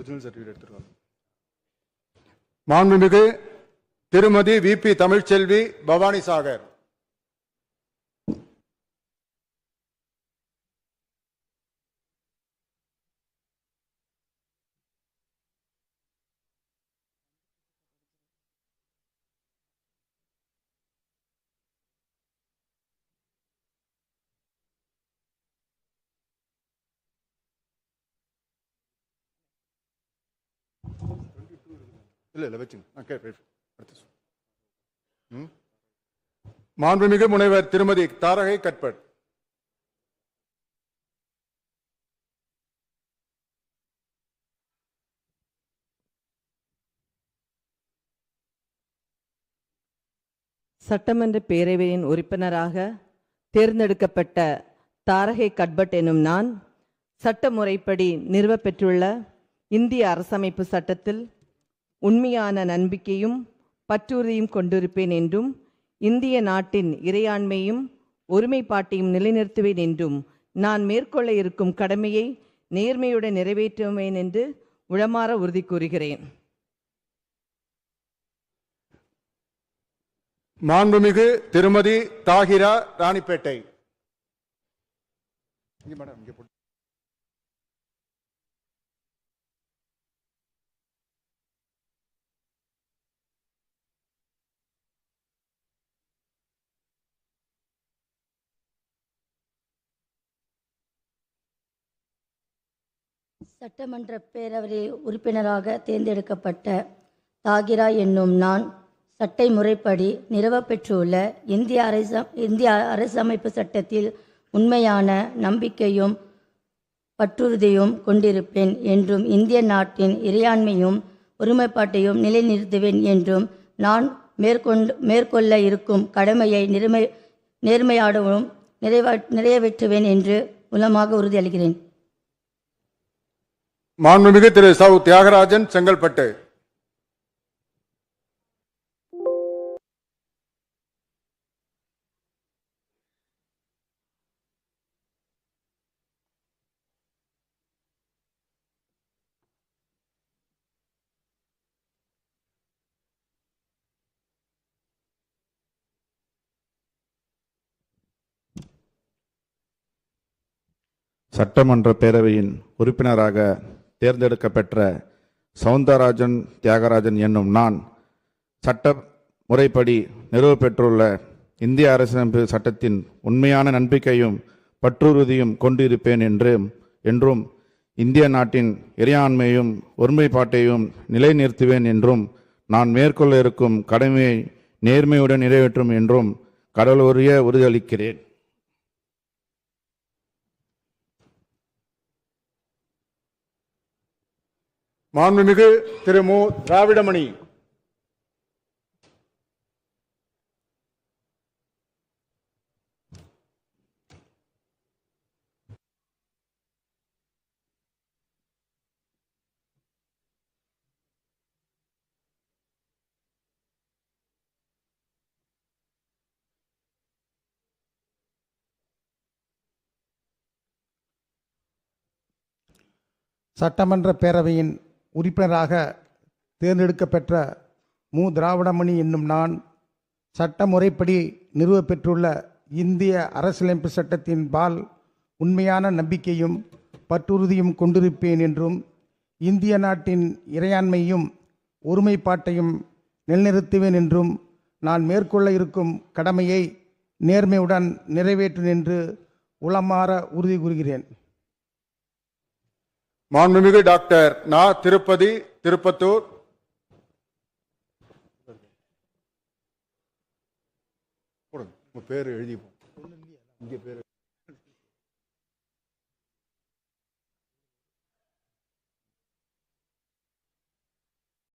Original certificate எடுத்துருவாங்க. மாண்புமிகு திருமதி விபி தமிழ்ச்செல்வி பவானி சாகர். இல்ல வச்சுங்க. மாண்புமிகு முனைவர் திருமதி தாரகை கட்பட். சட்டமன்ற பேரவையின் உறுப்பினராக தேர்ந்தெடுக்கப்பட்ட தாரகை கட்பட் எனும் நான் சட்ட முறைப்படி நிறுவப்பெற்றுள்ள இந்திய அரசமைப்பு சட்டத்தில் உண்மையான நம்பிக்கையும் பற்றுறுதியும் கொண்டிருப்பேன் என்றும் இந்திய நாட்டின் இறையாண்மையும் ஒருமைப்பாட்டையும் நிலைநிறுத்துவேன் என்றும் நான் மேற்கொள்ள இருக்கும் கடமையை நேர்மையுடன் நிறைவேற்றுவேன் என்று உளமாற உறுதி கூறுகிறேன். மாண்புமிகு திருமதி தாகிரா ராணிப்பேட்டை. சட்டமன்ற பேரவை உறுப்பினராக தேர்ந்தெடுக்கப்பட்ட தாகிரா என்னும் நான் சட்ட முறைப்படி நிறுவப்பெற்றுள்ள இந்திய அரசமைப்பு சட்டத்தில் உண்மையான நம்பிக்கையும் பற்றுறுதியும் கொண்டிருப்பேன் என்றும் இந்திய நாட்டின் இறையாண்மையும் ஒருமைப்பாட்டையும் நிலைநிறுத்துவேன் என்றும் நான் மேற்கொள்ள இருக்கும் கடமையை நேர்மையாடவும் நிறைவேற்றுவேன் என்று உளமாக உறுதியளிக்கிறேன். மாண்புமிகு திரு சவு தியாகராஜன் செங்கல்பட்டு. சட்டமன்ற பேரவையின் உறுப்பினராக தேர்ந்தெடுக்கப்பெற்ற சவுந்தரராஜன் தியாகராஜன் என்னும் நான் சட்ட முறைப்படி நிறுவப்பெற்றுள்ள இந்திய அரசியலமைப்பு சட்டத்தின் உண்மையான நம்பிக்கையும் பற்றுறுதியும் கொண்டிருப்பேன் என்றும் இந்திய நாட்டின் இறையாண்மையும் ஒருமைப்பாட்டையும் நிலைநிறுத்துவேன் என்றும் நான் மேற்கொள்ள இருக்கும் கடமையை நேர்மையுடன் நிறைவேற்றும் என்றும் கடவுளுரிய உறுதியளிக்கிறேன். மாண்புமிகு திரு மு திராவிடமணி. சட்டமன்ற பேரவையின் உறுப்பினராக தேர்ந்தெடுக்கப்பெற்ற மு திராவிடமணி என்னும் நான் சட்ட முறைப்படி நிறுவப்பெற்றுள்ள இந்திய அரசியலமைப்பு சட்டத்தின் பால் உண்மையான நம்பிக்கையும் பற்றுறுதியும் கொண்டிருப்பேன் என்றும் இந்திய நாட்டின் இறையாண்மையும் ஒருமைப்பாட்டையும் நிலைநிறுத்துவேன் என்றும் நான் மேற்கொள்ள இருக்கும் கடமையை நேர்மையுடன் நிறைவேற்றும் என்று உளமாற உறுதி கூறுகிறேன். மாண்புமிகு டாக்டர் நா திருப்பதி திருப்பத்தூர். பேர் எழுதி பேர்